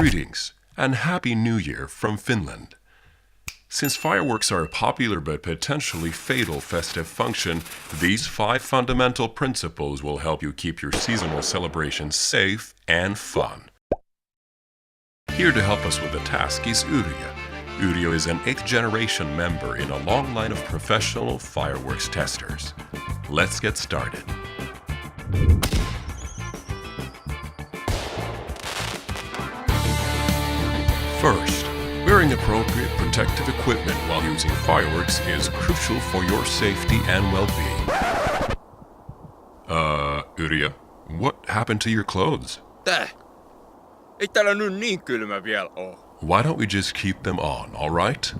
Greetings and Happy New Year from Finland. Since fireworks are a popular but potentially fatal festive function, these 5 fundamental principles will help you keep your seasonal celebrations safe and fun. Here to help us with the task is Yrjö. Yrjö is an 8th generation member in a long line of professional fireworks testers. Let's get started. First, wearing appropriate protective equipment while using fireworks is crucial for your safety and well-being. Yrjö, what happened to your clothes? Täh? Ei täällä nyt niin kylmä vielä oo. Why don't we just keep them on, all right?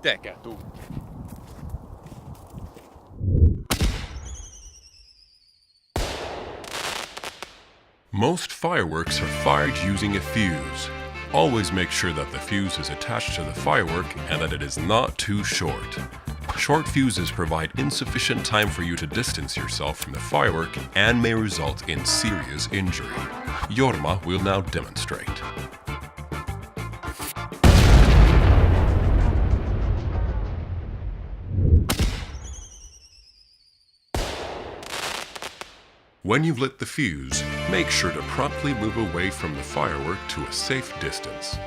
Täkä tuu. Most fireworks are fired using a fuse. Always make sure that the fuse is attached to the firework and that it is not too short. Short fuses provide insufficient time for you to distance yourself from the firework and may result in serious injury. Jorma will now demonstrate. When you've lit the fuse, make sure to promptly move away from the firework to a safe distance.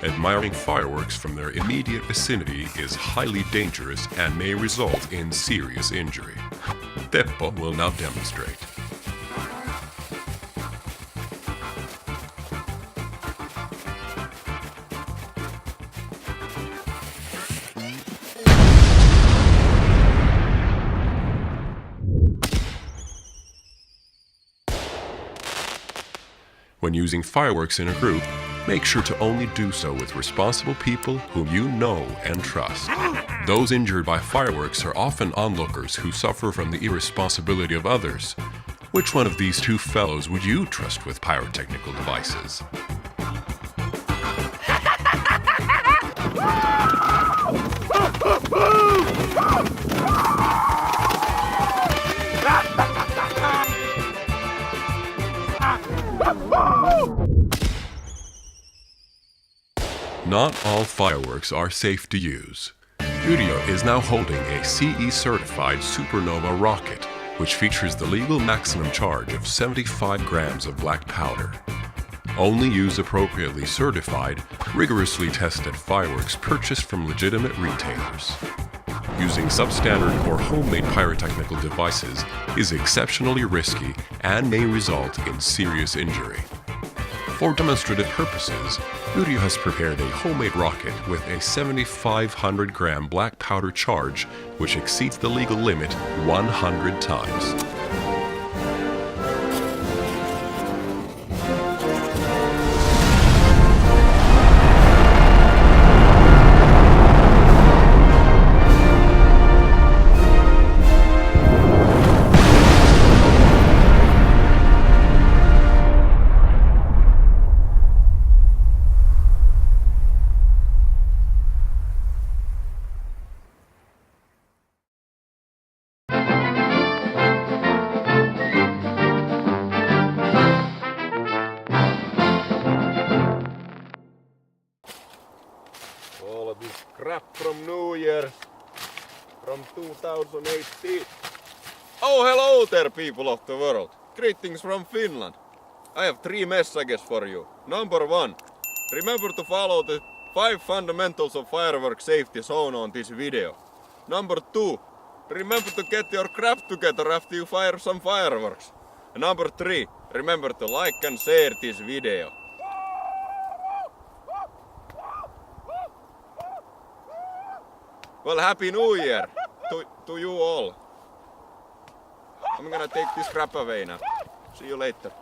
Admiring fireworks from their immediate vicinity is highly dangerous and may result in serious injury. Teppo will now demonstrate. When using fireworks in a group, make sure to only do so with responsible people whom you know and trust. Those injured by fireworks are often onlookers who suffer from the irresponsibility of others. Which one of these 2 fellows would you trust with pyrotechnical devices? Not all fireworks are safe to use. Yrjö is now holding a CE-certified supernova rocket, which features the legal maximum charge of 75 grams of black powder. Only use appropriately certified, rigorously tested fireworks purchased from legitimate retailers. Using substandard or homemade pyrotechnical devices is exceptionally risky and may result in serious injury. For demonstrative purposes, Yrjö has prepared a homemade rocket with a 7,500 gram black powder charge, which exceeds the legal limit 100 times. All of this crap from New Year, from 2018. Oh, hello there, people of the world. Greetings from Finland. I have 3 messages for you. Number 1, remember to follow the 5 fundamentals of firework safety shown on this video. Number 2, remember to get your crap together after you fire some fireworks. And number 3, remember to like and share this video. Well, Happy New Year to you all. I'm gonna take this crap away now. See you later.